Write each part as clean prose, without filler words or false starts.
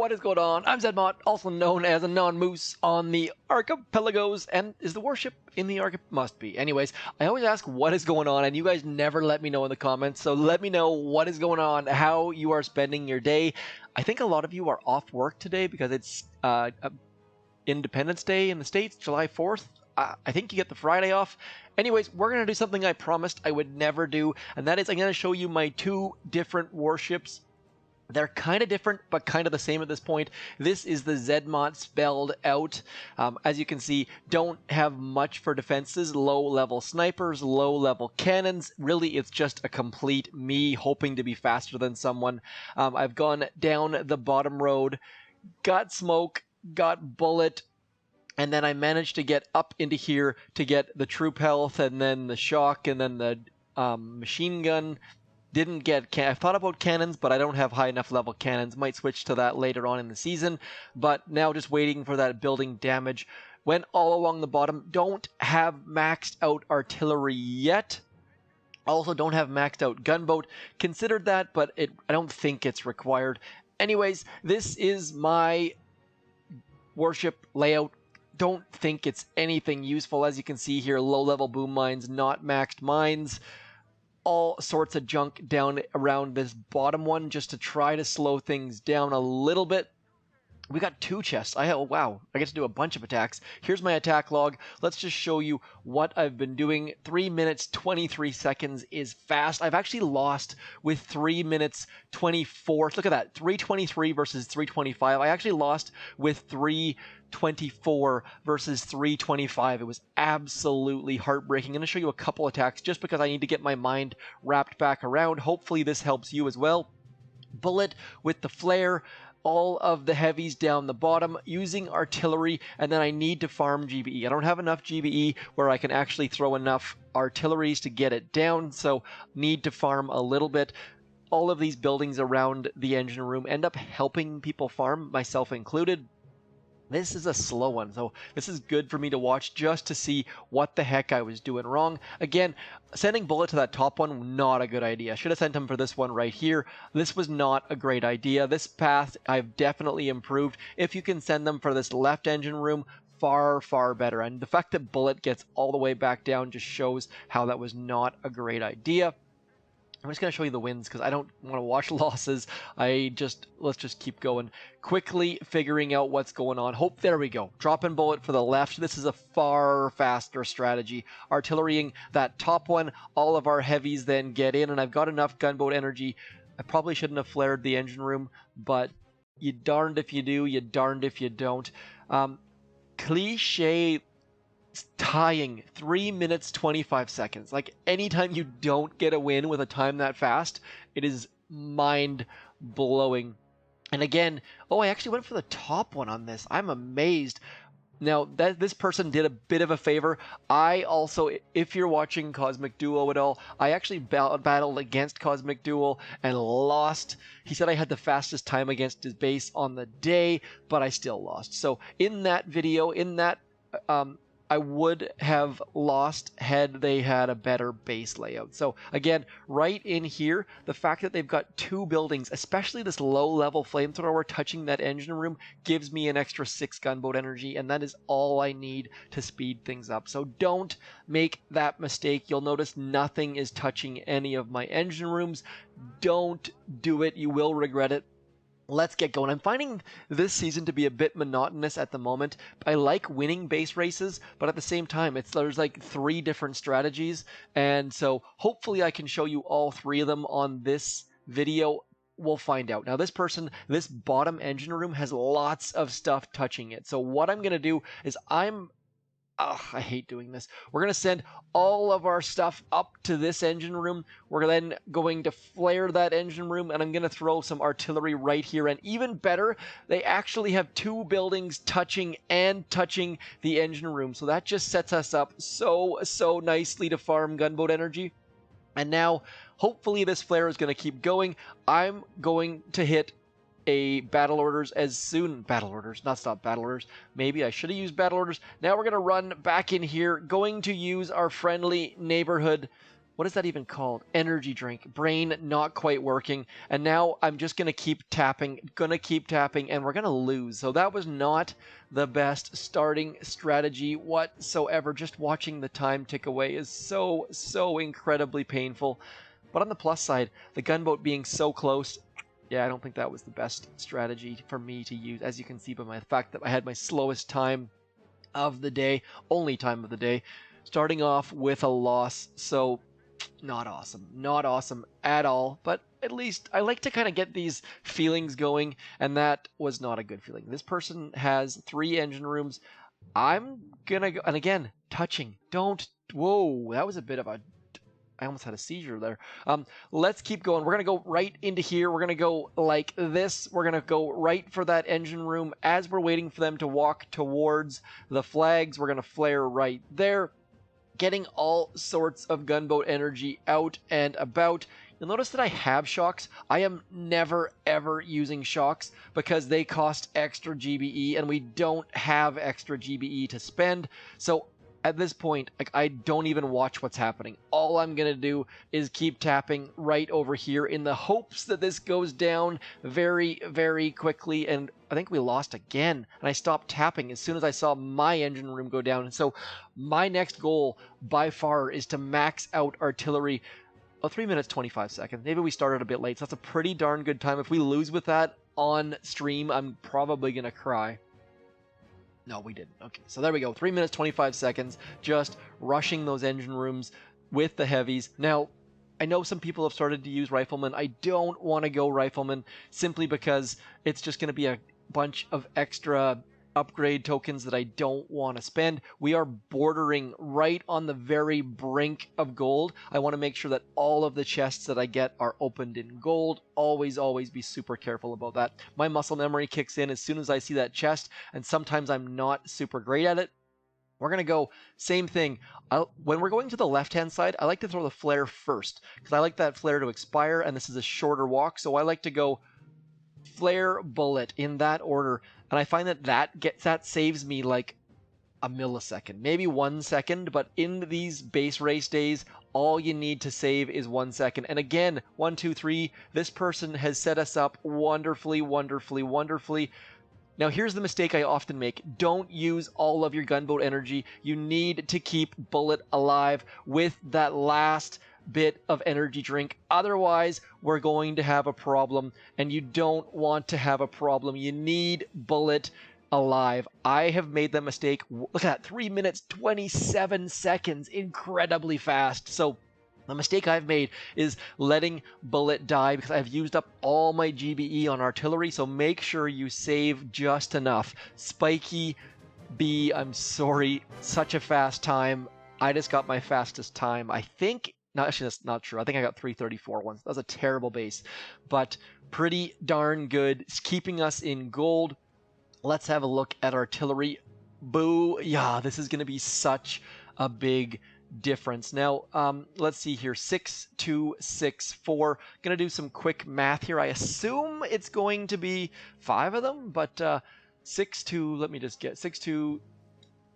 What is going on? I'm Zedmont, also known as a non-moose on the archipelagos, and is the warship in the must be. Anyways, I always ask what is going on, and you guys never let me know in the comments, so let me know what is going on, how you are spending your day. I think a lot of you are off work today because it's Independence Day in the States, July 4th. I think you get the Friday off. Anyways, we're going to do something I promised I would never do, and that is I'm going to show you my two different warships. They're kind of different, but kind of the same at this point. This is the Zedmont spelled out. As you can see, don't have much for defenses. Low-level snipers, low-level cannons. Really, it's just a complete me hoping to be faster than someone. I've gone down the bottom road, got smoke, got bullet, and then I managed to get up into here to get the troop health, and then the shock, and then the machine gun. Didn't get I thought about cannons, but I don't have high enough level cannons. Might switch to that later on in the season, but now just waiting for that building damage. Went all along the bottom. Don't have maxed out artillery yet. Also don't have maxed out gunboat. Considered that, but I don't think it's required. Anyways, this is my warship layout. Don't think it's anything useful. As you can see here, low level boom mines, not maxed mines. All sorts of junk down around this bottom one just to try to slow things down a little bit. We got two chests. Wow, I get to do a bunch of attacks. Here's my attack log. Let's just show you what I've been doing. 3 minutes 23 seconds is fast. I've actually lost with 3 minutes 24. Look at that, 323 versus 325. I actually lost with 324 versus 325. It was absolutely heartbreaking. I'm going to show you a couple attacks just because I need to get my mind wrapped back around. Hopefully this helps you as well. Bullet with the flare. All of the heavies down the bottom using artillery, and then I need to farm GBE. I don't have enough GBE where I can actually throw enough artilleries to get it down, so need to farm a little bit. All of these buildings around the engine room end up helping people farm, myself included. This is a slow one, so this is good for me to watch just to see what the heck I was doing wrong. Again, sending Bullet to that top one, not a good idea. Should have sent him for this one right here. This was not a great idea. This path, I've definitely improved. If you can send them for this left engine room, far, far better. And the fact that Bullet gets all the way back down just shows how that was not a great idea. I'm just going to show you the wins because I don't want to watch losses. Let's just keep going. Quickly figuring out what's going on. There we go. Dropping Bullet for the left. This is a far faster strategy. Artillerying that top one. All of our heavies then get in, and I've got enough gunboat energy. I probably shouldn't have flared the engine room, but you darned if you do, you darned if you don't. Cliche tying 3 minutes 25 seconds. Like, anytime you don't get a win with a time that fast, it is mind blowing. And again, I actually went for the top one on this. I'm amazed. Now, this person did a bit of a favor. I also, if you're watching Cosmic Duo at all, I actually battled against Cosmic Duo and lost. He said I had the fastest time against his base on the day, but I still lost. So in that video, I would have lost had they had a better base layout. So again, right in here, the fact that they've got two buildings, especially this low-level flamethrower touching that engine room, gives me an extra 6 gunboat energy, and that is all I need to speed things up. So don't make that mistake. You'll notice nothing is touching any of my engine rooms. Don't do it. You will regret it. Let's get going. I'm finding this season to be a bit monotonous at the moment. I like winning base races, but at the same time, there's like 3 different strategies, and so hopefully I can show you all 3 of them on this video. We'll find out. Now this bottom engine room has lots of stuff touching it. So what I'm going to do is I hate doing this. We're going to send all of our stuff up to this engine room. We're then going to flare that engine room, and I'm going to throw some artillery right here. And even better, they actually have 2 buildings touching the engine room. So that just sets us up so nicely to farm gunboat energy. And now, hopefully this flare is going to keep going. I'm going to hit a battle orders as soon. Battle orders, not stop battle orders. Maybe I should have used battle orders. Now we're going to run back in here, going to use our friendly neighborhood what is that even called? Energy drink. Brain not quite working. And now I'm just going to keep tapping, and we're going to lose. So that was not the best starting strategy whatsoever. Just watching the time tick away is so incredibly painful. But on the plus side, the gunboat being so close, yeah, I don't think that was the best strategy for me to use, as you can see by the fact that I had my slowest time of the day, only time of the day, starting off with a loss. So not awesome at all, but at least I like to kind of get these feelings going, and that was not a good feeling. This person has 3 engine rooms. I'm gonna go, and again, touching, whoa, that was a bit of a, I almost had a seizure there. Let's keep going. We're going to go right into here. We're going to go like this. We're going to go right for that engine room. As we're waiting for them to walk towards the flags, we're going to flare right there, getting all sorts of gunboat energy out and about. You'll notice that I have shocks. I am never, ever using shocks because they cost extra GBE, and we don't have extra GBE to spend. So at this point, like, I don't even watch what's happening. All I'm going to do is keep tapping right over here in the hopes that this goes down very, very quickly. And I think we lost again. And I stopped tapping as soon as I saw my engine room go down. And so my next goal by far is to max out artillery. 3 minutes, 25 seconds. Maybe we started a bit late. So that's a pretty darn good time. If we lose with that on stream, I'm probably going to cry. No, we didn't. Okay, so there we go. 3 minutes, 25 seconds, just rushing those engine rooms with the heavies. Now, I know some people have started to use riflemen. I don't want to go rifleman simply because it's just going to be a bunch of extra upgrade tokens that I don't want to spend. We are bordering right on the very brink of gold. I want to make sure that all of the chests that I get are opened in gold. Always be super careful about that. My muscle memory kicks in as soon as I see that chest, and sometimes I'm not super great at it. We're going to go same thing. When we're going to the left-hand side, I like to throw the flare first because I like that flare to expire, and this is a shorter walk, so I like to go flare bullet in that order. And I find that saves me like a millisecond, maybe 1 second, but in these base race days, all you need to save is 1 second. And again, 1, 2, 3, this person has set us up wonderfully. Now here's the mistake I often make. Don't use all of your gunboat energy. You need to keep Bullet alive with that last bit of energy drink. Otherwise, we're going to have a problem, and you don't want to have a problem. You need Bullet alive. I have made the mistake. Look at that, 3 minutes, 27 seconds, incredibly fast. So the mistake I've made is letting Bullet die because I've used up all my GBE on artillery, so make sure you save just enough. Spiky B, I'm sorry, such a fast time. I just got my fastest time, I think. No, actually, that's not true. I think I got 3:34 once. That was a terrible base, but pretty darn good. It's keeping us in gold. Let's have a look at artillery. Boo. Yeah, this is going to be such a big difference. Now, let's see here. 6, 2, 6, 4. Going to do some quick math here. I assume it's going to be 5 of them, but 6, 2, let me just get 6, 2,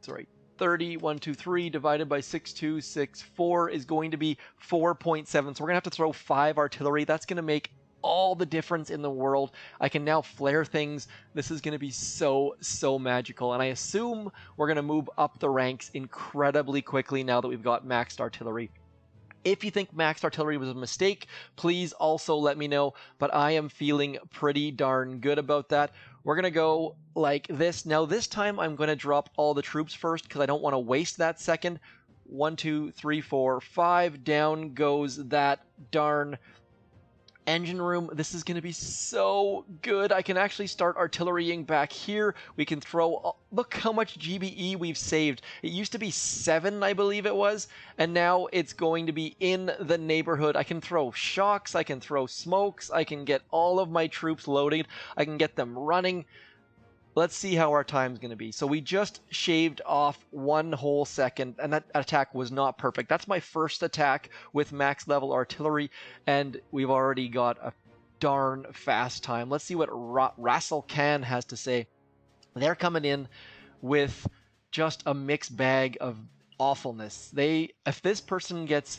sorry. 30, 1, 2, 3 divided by 6, 2, 6, 4 is going to be 4.7. So we're going to have to throw 5 artillery. That's going to make all the difference in the world. I can now flare things. This is going to be so magical. And I assume we're going to move up the ranks incredibly quickly now that we've got maxed artillery. If you think maxed artillery was a mistake, please also let me know. But I am feeling pretty darn good about that. We're going to go like this. Now, this time I'm going to drop all the troops first because I don't want to waste that second. 1, 2, 3, 4, 5. Down goes that darn engine room. This is going to be so good. I can actually start artillerying back here. We can throw, look how much GBE we've saved. It used to be 7, I believe it was, and now it's going to be in the neighborhood. I can throw shocks, I can throw smokes, I can get all of my troops loaded, I can get them running. Let's see how our time's going to be. So we just shaved off 1 whole second, and that attack was not perfect. That's my first attack with max level artillery, and we've already got a darn fast time. Let's see what Rassel Khan has to say. They're coming in with just a mixed bag of awfulness. If this person gets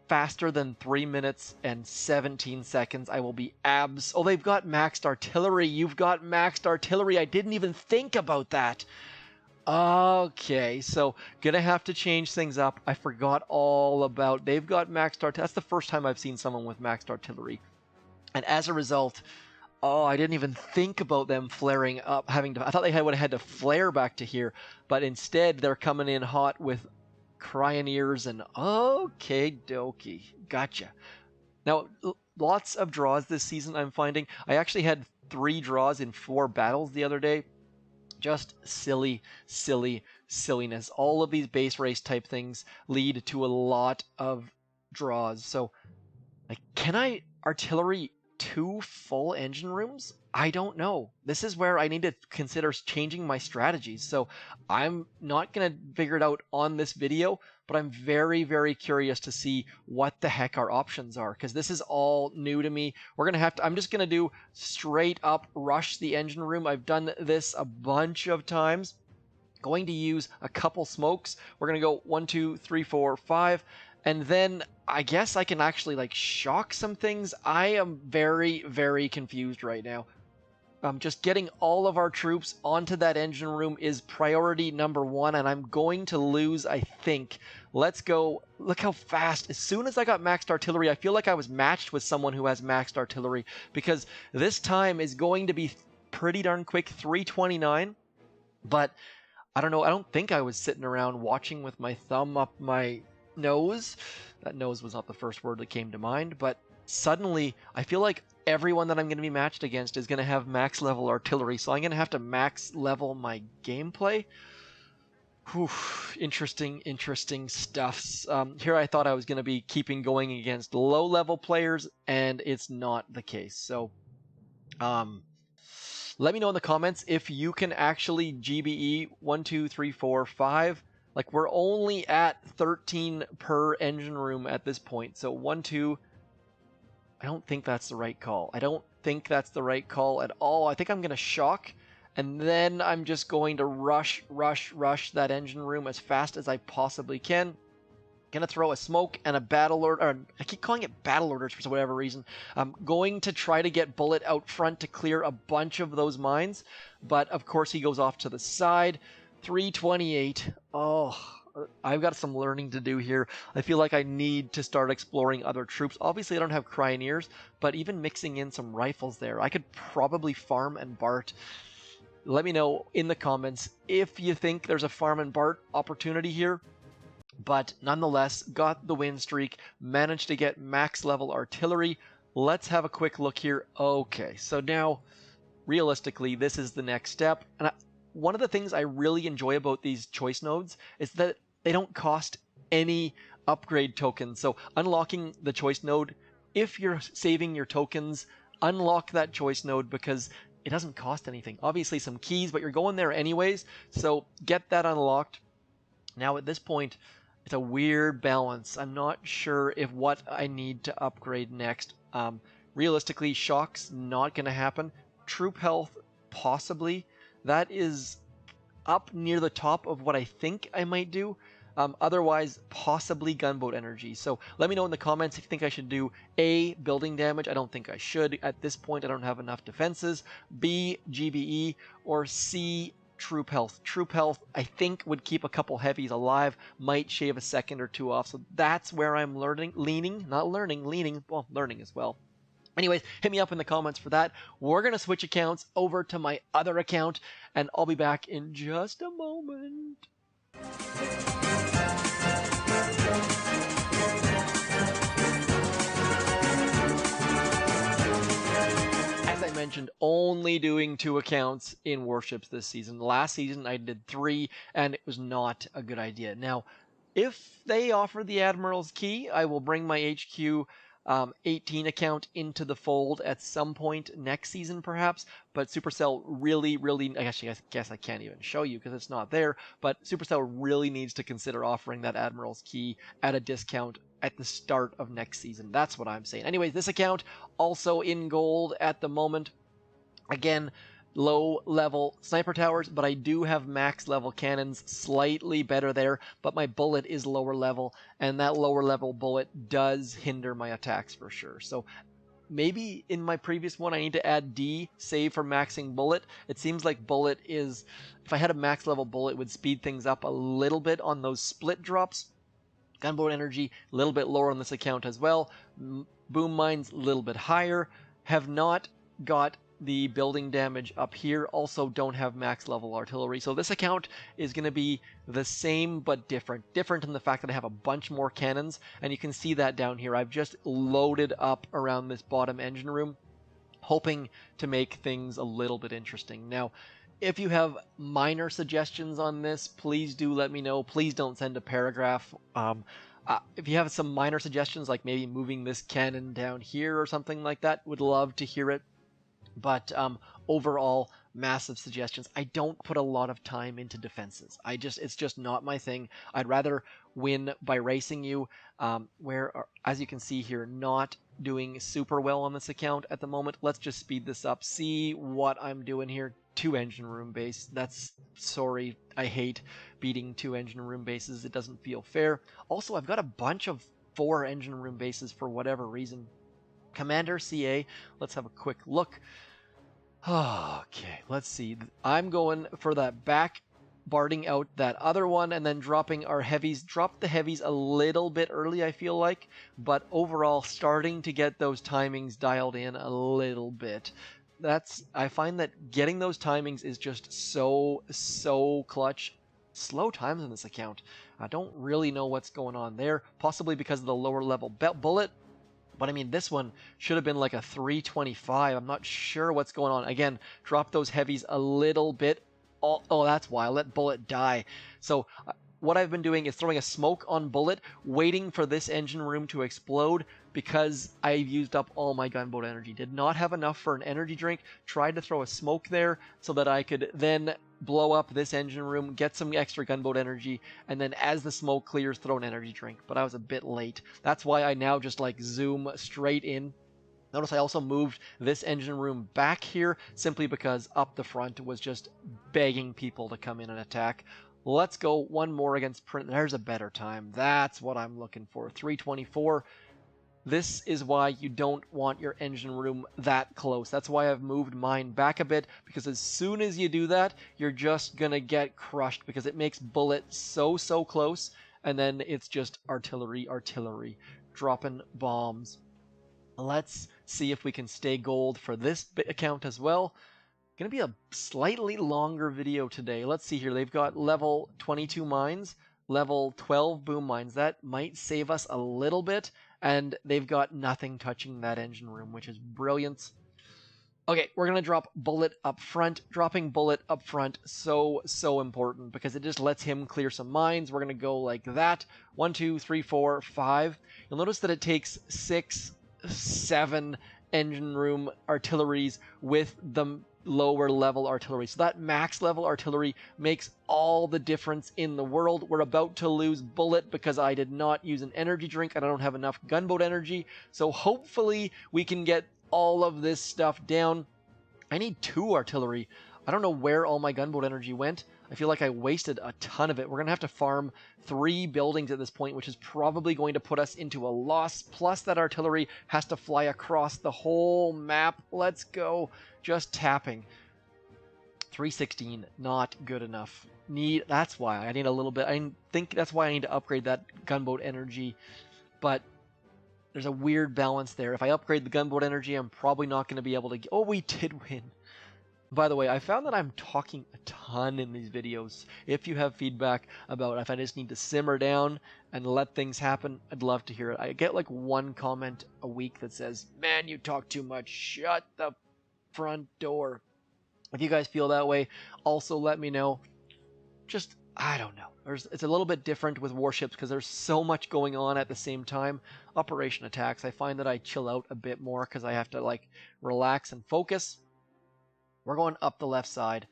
faster than 3 minutes and 17 seconds. I will be abs. Oh, they've got maxed artillery. You've got maxed artillery. I didn't even think about that. Okay, so gonna have to change things up. I forgot all about they've got maxed artillery. That's the first time I've seen someone with maxed artillery. And as a result, oh, I didn't even think about them flaring up, I thought they would have had to flare back to here, but instead they're coming in hot with Cryoneers and okay dokie. Gotcha. Now, lots of draws this season I'm finding. I actually had 3 draws in 4 battles the other day. Just silliness. All of these base race type things lead to a lot of draws. So, like, can I artillery 2 full engine rooms? I don't know. This is where I need to consider changing my strategies. So I'm not going to figure it out on this video, but I'm very, very curious to see what the heck our options are, because this is all new to me. I'm just going to do straight up rush the engine room. I've done this a bunch of times. Going to use a couple smokes. We're going to go 1, 2, 3, 4, 5. And then I guess I can actually like shock some things. I am very, very confused right now. Just getting all of our troops onto that engine room is priority number 1, and I'm going to lose, I think. Let's go. Look how fast. As soon as I got maxed artillery, I feel like I was matched with someone who has maxed artillery, because this time is going to be pretty darn quick, 3:29. But I don't know. I don't think I was sitting around watching with my thumb up my nose. That nose was not the first word that came to mind, but suddenly I feel like everyone that I'm going to be matched against is going to have max level artillery, so I'm going to have to max level my gameplay. Whew, interesting stuffs. Here I thought I was going to be keeping going against low level players, and it's not the case. So let me know in the comments if you can actually GBE 1, 2, 3, 4, 5. Like, we're only at 13 per engine room at this point. So 1, 2. I don't think that's the right call. I don't think that's the right call at all. I think I'm going to shock, and then I'm just going to rush that engine room as fast as I possibly can. Going to throw a smoke and a battle order. Or I keep calling it battle orders for whatever reason. I'm going to try to get Bullet out front to clear a bunch of those mines, but of course he goes off to the side. 3:28. Oh, I've got some learning to do here. I feel like I need to start exploring other troops. Obviously, I don't have Cryoneers, but even mixing in some rifles there, I could probably farm and Bart. Let me know in the comments if you think there's a farm and Bart opportunity here. But nonetheless, got the win streak, managed to get max level artillery. Let's have a quick look here. Okay, so now, realistically, this is the next step. And one of the things I really enjoy about these choice nodes is that they don't cost any upgrade tokens. So unlocking the choice node, if you're saving your tokens, unlock that choice node because it doesn't cost anything. Obviously some keys, but you're going there anyways. So get that unlocked. Now at this point, it's a weird balance. I'm not sure if what I need to upgrade next. Realistically, shock's not going to happen. Troop health, possibly. That is up near the top of what I think I might do. Otherwise, possibly gunboat energy. So let me know in the comments if you think I should do A, building damage. I don't think I should. At this point, I don't have enough defenses. B, GBE. Or C, troop health. Troop health, I think, would keep a couple heavies alive. Might shave a second or 2 off. So that's where I'm leaning as well. Anyways, hit me up in the comments for that. We're going to switch accounts over to my other account, and I'll be back in just a moment. As I mentioned, only doing 2 accounts in Warships this season. Last season, I did 3, and it was not a good idea. Now, if they offer the Admirals Key, I will bring my HQ 18 account into the fold at some point next season, perhaps. But Supercell really, actually, I guess I can't even show you because it's not there. But Supercell really needs to consider offering that Admirals Key at a discount at the start of next season. That's what I'm saying. Anyways, this account also in gold at the moment. Again, low level sniper towers, but I do have max level cannons, slightly better there, but my bullet is lower level, and that lower level bullet does hinder my attacks for sure. So maybe in my previous one I need to add D, save for maxing bullet. It seems like bullet is, if I had a max level bullet, it would speed things up a little bit on those split drops. Gunboat energy, a little bit lower on this account as well. Boom mines, a little bit higher. Have not got the building damage up here. Also don't have max level artillery. So this account is going to be the same but different. Different in the fact that I have a bunch more cannons. And you can see that down here. I've just loaded up around this bottom engine room, hoping to make things a little bit interesting. Now, if you have minor suggestions on this, please do let me know. Please don't send a paragraph. If you have some minor suggestions, like maybe moving this cannon down here or something like that, would love to hear it. But overall, massive suggestions. I don't put a lot of time into defenses. It's just not my thing. I'd rather win by racing you, as you can see here, not doing super well on this account at the moment. Let's just speed this up. See what I'm doing here. 2 engine room base. Sorry, I hate beating 2 engine room bases. It doesn't feel fair. Also, I've got a bunch of 4 engine room bases for whatever reason. Commander CA, let's have a quick look. Okay, let's see. I'm going for that back, barding out that other one, and then dropping our heavies. Drop the heavies a little bit early, I feel like, but overall starting to get those timings dialed in a little bit. I find that getting those timings is just so clutch. Slow times in this account. I don't really know what's going on there, possibly because of the lower level bullet. But I mean, this one should have been like a 325. I'm not sure what's going on. Again, drop those heavies a little bit. Oh, that's why I let bullet die. So what I've been doing is throwing a smoke on bullet, waiting for this engine room to explode because I've used up all my gunboat energy. Did not have enough for an energy drink. Tried to throw a smoke there so that I could then blow up this engine room, get some extra gunboat energy, and then as the smoke clears, throw an energy drink. But I was a bit late. That's why I now just like zoom straight in. Notice I also moved this engine room back here simply because up the front was just begging people to come in and attack. Let's go one more against print. There's a better time. That's what I'm looking for. 324. This is why you don't want your engine room that close. That's why I've moved mine back a bit, because as soon as you do that, you're just going to get crushed because it makes bullet so close, and then it's just artillery, dropping bombs. Let's see if we can stay gold for this account as well. Going to be a slightly longer video today. Let's see here. They've got level 22 mines, level 12 boom mines. That might save us a little bit. And they've got nothing touching that engine room, which is brilliant. Okay, we're going to drop bullet up front. Dropping bullet up front, so important because it just lets him clear some mines. We're going to go like that. 1, 2, 3, 4, 5. You'll notice that it takes 6, 7 engine room artilleries with the lower level artillery. So that max level artillery makes all the difference in the world. We're about to lose bullet because I did not use an energy drink and I don't have enough gunboat energy. So hopefully we can get all of this stuff down. I need 2 artillery. I don't know where all my gunboat energy went. I feel like I wasted a ton of it. We're going to have to farm 3 buildings at this point, which is probably going to put us into a loss. Plus that artillery has to fly across the whole map. Let's go. Just tapping. 316, not good enough. That's why I need a little bit. I think that's why I need to upgrade that gunboat energy. But there's a weird balance there. If I upgrade the gunboat energy, I'm probably not going to be able to... Oh, we did win. By the way, I found that I'm talking a ton in these videos. If you have feedback about if I just need to simmer down and let things happen, I'd love to hear it. I get like 1 comment a week that says, "Man, you talk too much. Shut the front door." If you guys feel that way, also let me know. Just, I don't know. It's a little bit different with warships because there's so much going on at the same time. Operation attacks, I find that I chill out a bit more because I have to like relax and focus. We're going up the left side,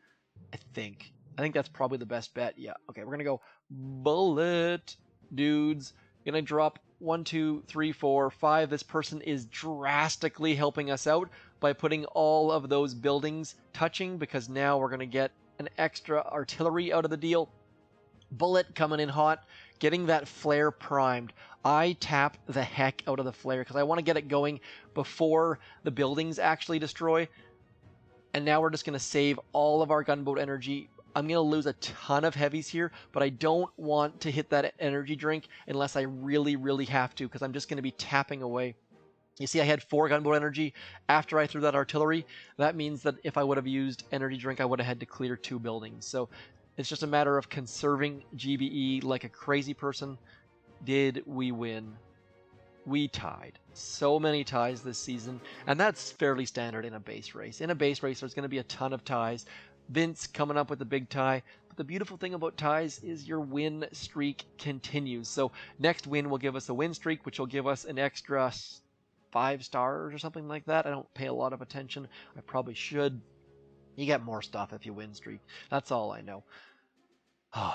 I think. I think that's probably the best bet. Yeah. Okay, we're going to go bullet, dudes. Going to drop 1, 2, 3, 4, 5. This person is drastically helping us out by putting all of those buildings touching, because now we're going to get an extra artillery out of the deal. Bullet coming in hot, getting that flare primed. I tap the heck out of the flare because I want to get it going before the buildings actually destroy. And now we're just going to save all of our gunboat energy. I'm going to lose a ton of heavies here, but I don't want to hit that energy drink unless I really, really have to, because I'm just going to be tapping away. You see, I had 4 gunboat energy after I threw that artillery. That means that if I would have used energy drink, I would have had to clear 2 buildings. So it's just a matter of conserving GBE like a crazy person. Did we win? We tied. So many ties this season, and that's fairly standard in a base race. In a base race, there's going to be a ton of ties. Vince coming up with the big tie. But the beautiful thing about ties is your win streak continues. So next win will give us a win streak, which will give us an extra 5 stars or something like that. I don't pay a lot of attention. I probably should. You get more stuff if you win streak. That's all I know.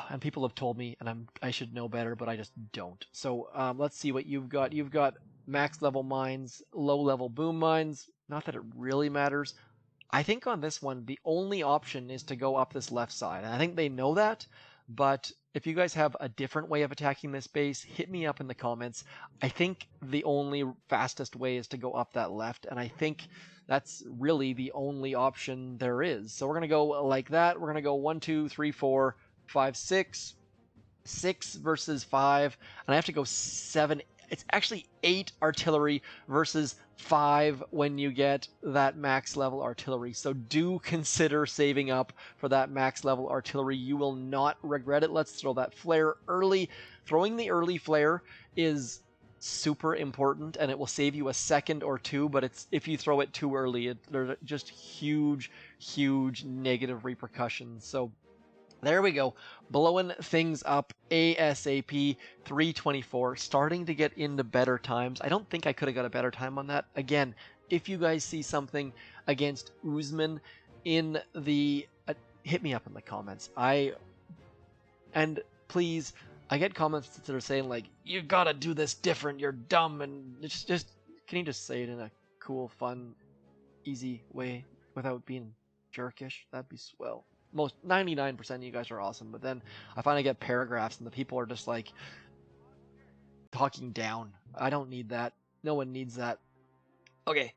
And people have told me, and I should know better, but I just don't. So let's see what you've got. You've got max level mines, low level boom mines. Not that it really matters. I think on this one, the only option is to go up this left side. And I think they know that, but if you guys have a different way of attacking this base, hit me up in the comments. I think the only fastest way is to go up that left, and I think that's really the only option there is. So we're going to go like that. We're going to go 1, 2, 3, 4, 5, 6. 6 versus 5, and I have to go 7. It's actually 8 artillery versus 5 when you get that max level artillery. So do consider saving up for that max level artillery. You will not regret it. Let's throw that flare early. Throwing the early flare is super important, and it will save you a second or 2, but it's if you throw it too early, there's just huge negative repercussions. So there we go, blowing things up ASAP. 324, starting to get into better times. I don't think I could have got a better time on that. Again, if you guys see something against Usman in the... hit me up in the comments. And please, I get comments that are saying like, you gotta do this different, you're dumb, and it's just can you just say it in a cool, fun, easy way without being jerkish? That'd be swell. Most 99% of you guys are awesome, but then I finally get paragraphs and the people are just like talking down. I don't need that. No one needs that. Okay.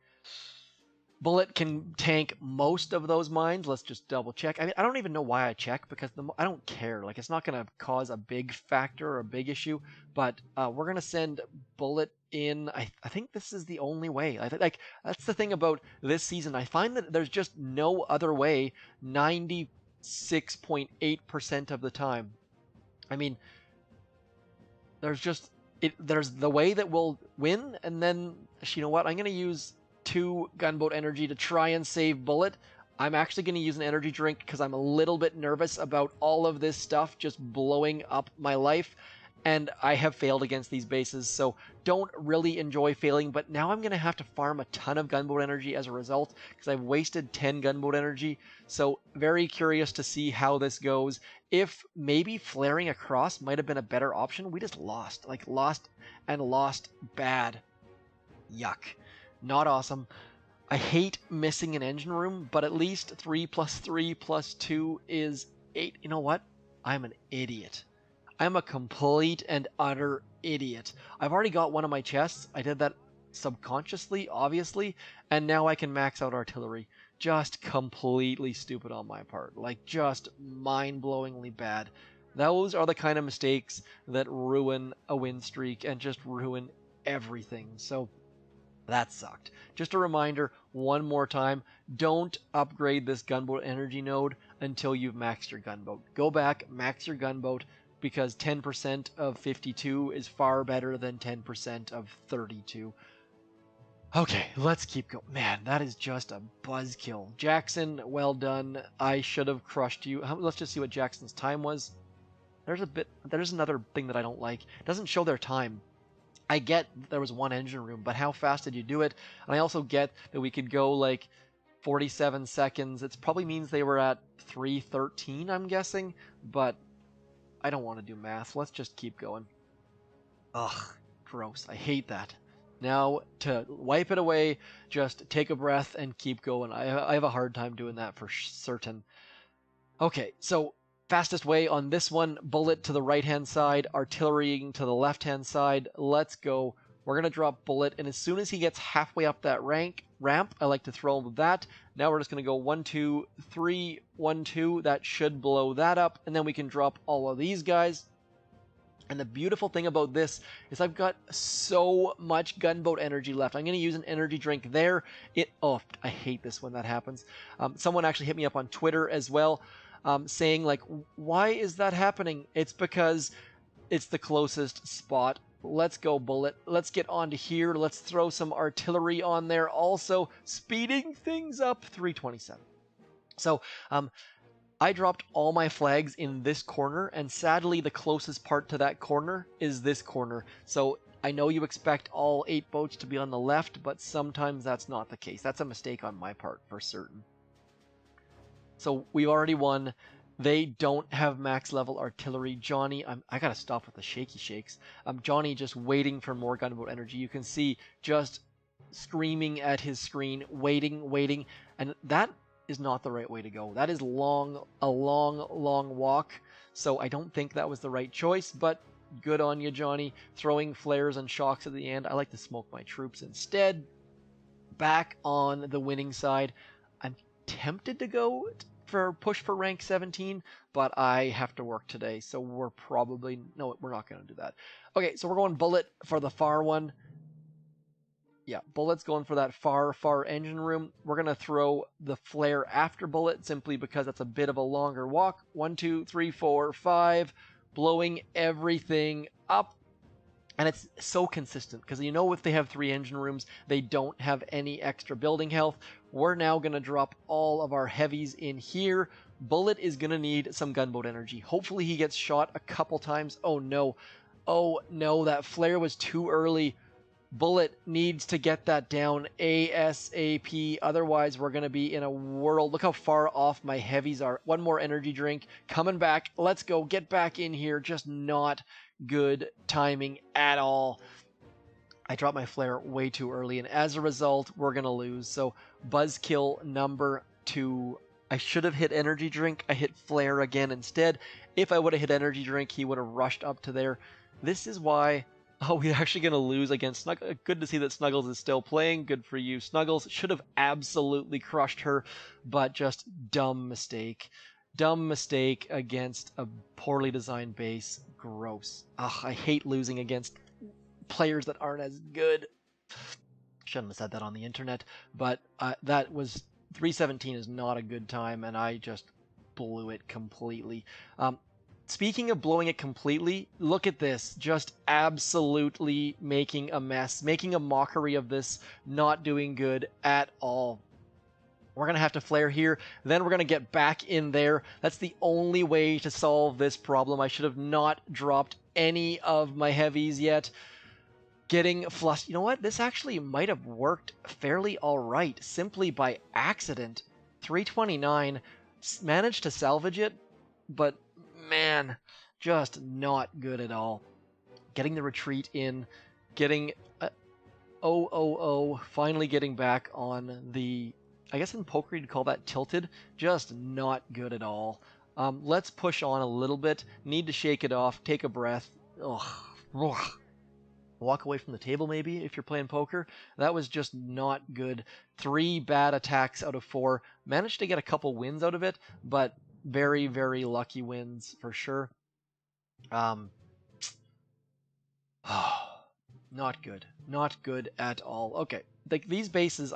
Bullet can tank most of those mines. Let's just double check. I mean, I don't even know why I check, because I don't care. Like, it's not going to cause a big factor or a big issue, but we're going to send Bullet in. I think this is the only way. Like, that's the thing about this season. I find that there's just no other way 96.8% of the time. I mean, there's just there's the way that we'll win, and then you know what? I'm going to use 2 gunboat energy to try and save Bullet. I'm actually going to use an energy drink because I'm a little bit nervous about all of this stuff just blowing up my life, and I have failed against these bases, so don't really enjoy failing, but now I'm going to have to farm a ton of gunboat energy as a result because I've wasted 10 gunboat energy, so very curious to see how this goes. If maybe flaring across might have been a better option, we just lost bad. Yuck. Not awesome. I hate missing an engine room, but at least 3 plus 3 plus 2 is 8. You know what? I'm an idiot. I'm a complete and utter idiot. I've already got one of my chests. I did that subconsciously, obviously, and now I can max out artillery. Just completely stupid on my part. Like, just mind-blowingly bad. Those are the kind of mistakes that ruin a win streak and just ruin everything. So that sucked. Just a reminder, one more time, don't upgrade this gunboat energy node until you've maxed your gunboat. Go back, max your gunboat, because 10% of 52 is far better than 10% of 32. Okay, let's keep going. Man, that is just a buzzkill. Jackson, well done. I should have crushed you. Let's just see what Jackson's time was. There's another thing that I don't like. It doesn't show their time. I get there was 1 engine room, but how fast did you do it? And I also get that we could go like 47 seconds. It probably means they were at 3:13, I'm guessing, but I don't want to do math. Let's just keep going. Ugh, gross. I hate that. Now, to wipe it away, just take a breath and keep going. I have a hard time doing that for certain. Okay, so fastest way on this one, bullet to the right-hand side, artillery to the left-hand side. Let's go. We're going to drop bullet, and as soon as he gets halfway up that ramp, I like to throw him with that. Now we're just going to go 1, 2, 3, 1, 2. That should blow that up, and then we can drop all of these guys. And the beautiful thing about this is I've got so much gunboat energy left. I'm going to use an energy drink there. Oh, I hate this when that happens. Someone actually hit me up on Twitter as well, saying like, why is that happening? It's because it's the closest spot. Let's go, bullet. Let's get onto here. Let's throw some artillery on there. Also, speeding things up. 327. So, I dropped all my flags in this corner, and sadly the closest part to that corner is this corner. So I know you expect all 8 boats to be on the left, but sometimes that's not the case. That's a mistake on my part for certain. So we've already won. They don't have max level artillery. Johnny, I gotta stop with the shaky shakes. Johnny just waiting for more gunboat energy. You can see just screaming at his screen, waiting, and that is not the right way to go. That is a long walk. So I don't think that was the right choice, but good on you, Johnny. Throwing flares and shocks at the end. I like to smoke my troops instead. Back on the winning side. I'm tempted to go for push for rank 17, but I have to work today, so we're not going to do that. Okay, so we're going bullet for the far one. Yeah, bullet's going for that far engine room. We're going to throw the flare after bullet simply because that's a bit of a longer walk. 1, 2, 3, 4, 5, blowing everything up. And it's so consistent because you know if they have 3 engine rooms, they don't have any extra building health. We're now going to drop all of our heavies in here. Bullet is going to need some gunboat energy. Hopefully he gets shot a couple times. Oh no, that flare was too early. Bullet needs to get that down ASAP, otherwise we're going to be in a world. Look how far off my heavies are. One more energy drink, coming back. Let's go, get back in here. Just not good timing at all. I dropped my flare way too early, and as a result, we're going to lose. So buzzkill number 2. I should have hit energy drink. I hit flare again instead. If I would have hit energy drink, he would have rushed up to there. This is why... Oh, we're actually going to lose against Snuggles. Good to see that Snuggles is still playing. Good for you, Snuggles. Should have absolutely crushed her, but just dumb mistake. Dumb mistake against a poorly designed base. Gross. Ugh, I hate losing against players that aren't as good. Shouldn't have said that on the internet, but that was... 317 is not a good time, and I just blew it completely. Speaking of blowing it completely, look at this. Just absolutely making a mess, making a mockery of this, not doing good at all. We're going to have to flare here, then we're going to get back in there. That's the only way to solve this problem. I should have not dropped any of my heavies yet. Getting flushed. You know what? This actually might have worked fairly all right, simply by accident. 329, managed to salvage it, but man, just not good at all. Getting the retreat in, getting finally getting back on the, I guess in poker you'd call that tilted. Just not good at all. Let's push on a little bit. Need to shake it off. Take a breath. Ugh. Walk away from the table maybe if you're playing poker. That was just not good. 3 bad attacks out of 4. Managed to get a couple wins out of it, but very, very lucky wins for sure. Not good. Not good at all. Okay, like these bases,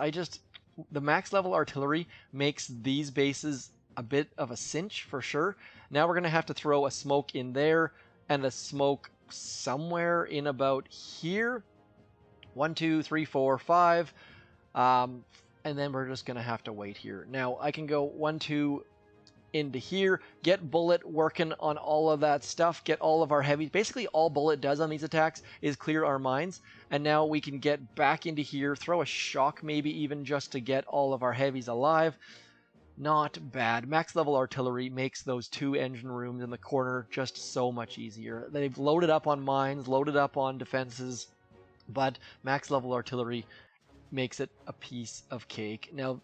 the max level artillery makes these bases a bit of a cinch for sure. Now we're going to have to throw a smoke in there and a smoke somewhere in about here. 1, 2, 3, 4, 5. And then we're just going to have to wait here. Now I can go 1, 2 into here, get Bullet working on all of that stuff, get all of our heavies. Basically all Bullet does on these attacks is clear our mines, and now we can get back into here, throw a shock maybe even just to get all of our heavies alive. Not bad. Max level artillery makes those 2 engine rooms in the corner just so much easier. They've loaded up on mines, loaded up on defenses. but max level artillery makes it a piece of cake. Now,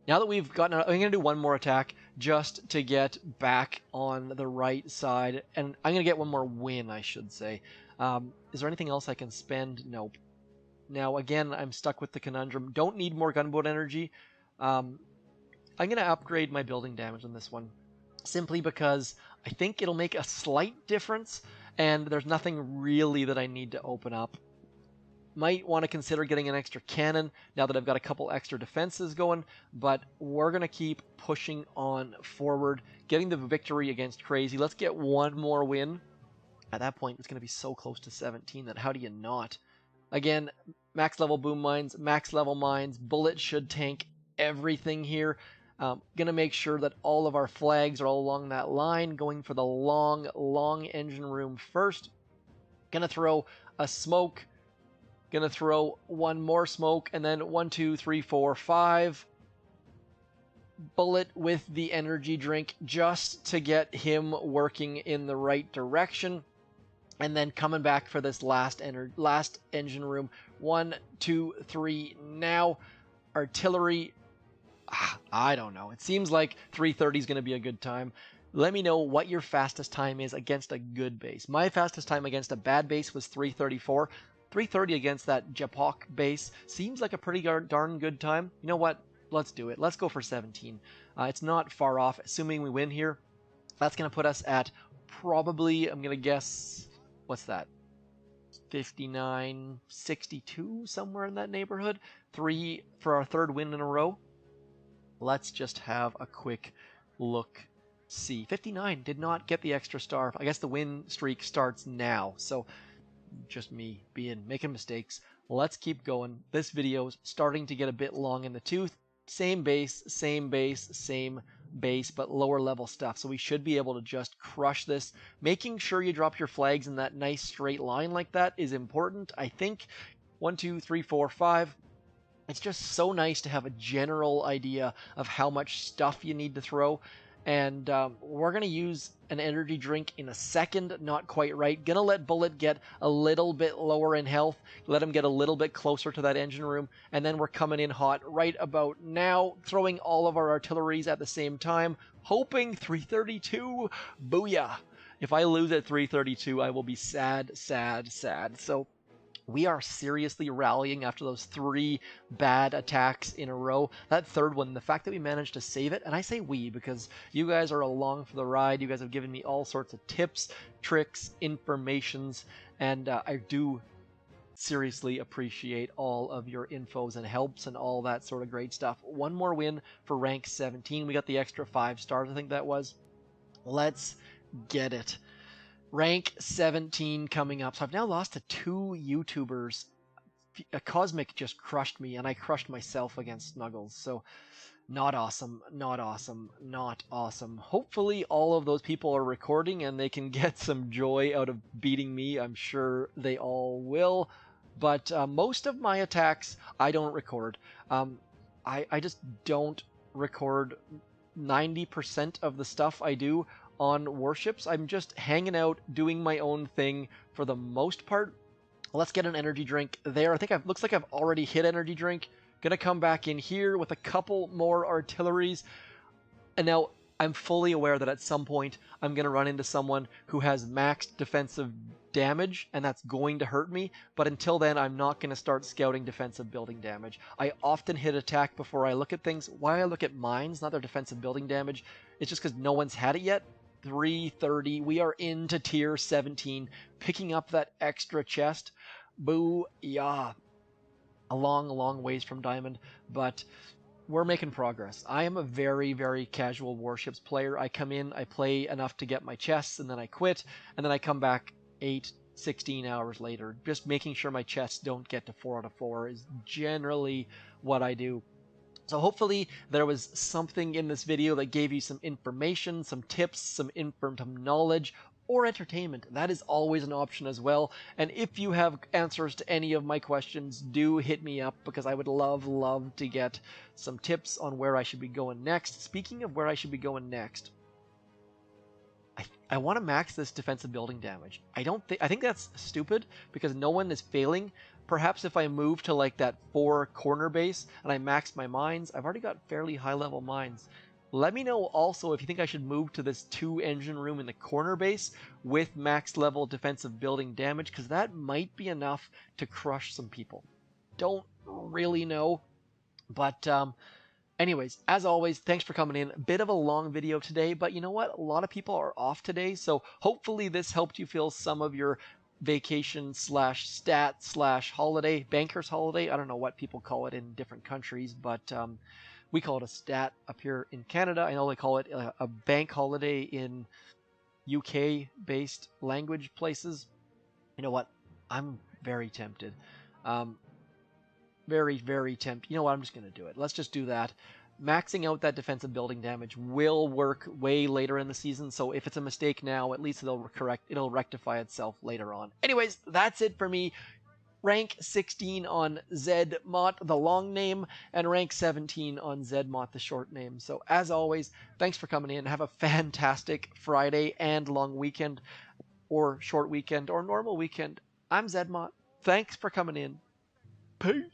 now that we've gotten, I'm going to do one more attack just to get back on the right side, and I'm going to get one more win, I should say. Is there anything else I can spend? Nope. Now, again, I'm stuck with the conundrum. Don't need more gunboat energy. I'm going to upgrade my building damage on this one, simply because I think it'll make a slight difference, and there's nothing really that I need to open up. Might want to consider getting an extra cannon now that I've got a couple extra defenses going, but we're going to keep pushing on forward, getting the victory against Crazy. Let's get one more win. At that point, it's going to be so close to 17 that how do you not? Again, max level boom mines, max level mines. Bullet should tank everything here. Going to make sure that all of our flags are all along that line, going for the long engine room first. Going to throw a smoke. Gonna throw one more smoke, and then 1, 2, 3, 4, 5. Bullet with the energy drink just to get him working in the right direction. And then coming back for this last engine room. 1, 2, 3. Now, artillery. I don't know. It seems like 3:30 is going to be a good time. Let me know what your fastest time is against a good base. My fastest time against a bad base was 3:34. 3:30 against that Japok base seems like a pretty darn good time. You know what? Let's do it. Let's go for 17. It's not far off, assuming we win here. That's going to put us at probably, I'm going to guess, what's that? 59, 62, somewhere in that neighborhood. 3 for our third win in a row. Let's just have a quick look. See, 59 did not get the extra star. I guess the win streak starts now. So just me making mistakes. Let's keep going. This video's starting to get a bit long in the tooth. Same base, but lower level stuff. So we should be able to just crush this. Making sure you drop your flags in that nice straight line like that is important. I think 1, 2, 3, 4, 5. It's just so nice to have a general idea of how much stuff you need to throw. And we're going to use an energy drink in a second. Not quite right. Going to let Bullet get a little bit lower in health. Let him get a little bit closer to that engine room. And then we're coming in hot right about now. Throwing all of our artilleries at the same time. Hoping 332. Booyah. If I lose at 332, I will be sad. So we are seriously rallying after those 3 bad attacks in a row. That third one, the fact that we managed to save it, and I say we because you guys are along for the ride. You guys have given me all sorts of tips, tricks, informations, and I do seriously appreciate all of your infos and helps and all that sort of great stuff. One more win for rank 17. We got the extra 5 stars, I think that was. Let's get it. Rank 17 coming up. So I've now lost to 2 YouTubers. Cosmic just crushed me, and I crushed myself against Snuggles. So not awesome. Hopefully all of those people are recording and they can get some joy out of beating me. I'm sure they all will. But most of my attacks, I don't record. I just don't record 90% of the stuff I do on warships. I'm just hanging out, doing my own thing for the most part. Let's get an energy drink there. I think looks like I've already hit energy drink. Gonna come back in here with a couple more artilleries. And now I'm fully aware that at some point I'm gonna run into someone who has maxed defensive damage, and that's going to hurt me. But until then, I'm not gonna start scouting defensive building damage. I often hit attack before I look at things. Why I look at mines, not their defensive building damage, it's just because no one's had it yet. 330. We are into tier 17, picking up that extra chest. Boo-yah. A long ways from diamond, but we're making progress. I am a very casual warships player. I come in, I play enough to get my chests, and then I quit, and then I come back 16 hours later. Just making sure my chests don't get to 4 out of 4 is generally what I do. So hopefully there was something in this video that gave you some information, some tips, some knowledge, or entertainment. That is always an option as well. And if you have answers to any of my questions, do hit me up because I would love to get some tips on where I should be going next. Speaking of where I should be going next, I want to max this defensive building damage. I think that's stupid because no one is failing. Perhaps if I move to like that 4 corner base and I max my mines, I've already got fairly high level mines. Let me know also if you think I should move to this 2 engine room in the corner base with max level defensive building damage, because that might be enough to crush some people. Don't really know, but anyways, as always, thanks for coming in. A bit of a long video today, but you know what? A lot of people are off today, so hopefully this helped you fill some of your vacation slash stat slash holiday, banker's holiday. I don't know what people call it in different countries, but we call it a stat up here in Canada. I know they call it a bank holiday in UK-based language places. You know what? I'm very tempted. Very, very tempted. You know what? I'm just going to do it. Let's just do that. Maxing out that defensive building damage will work way later in the season, so if it's a mistake now, at least it'll rectify itself later on. Anyways, that's it for me. Rank 16 on Zmot, the long name, and rank 17 on Zmot, the short name. So as always, thanks for coming in. Have a fantastic Friday and long weekend, or short weekend, or normal weekend. I'm Zmot. Thanks for coming in. Peace.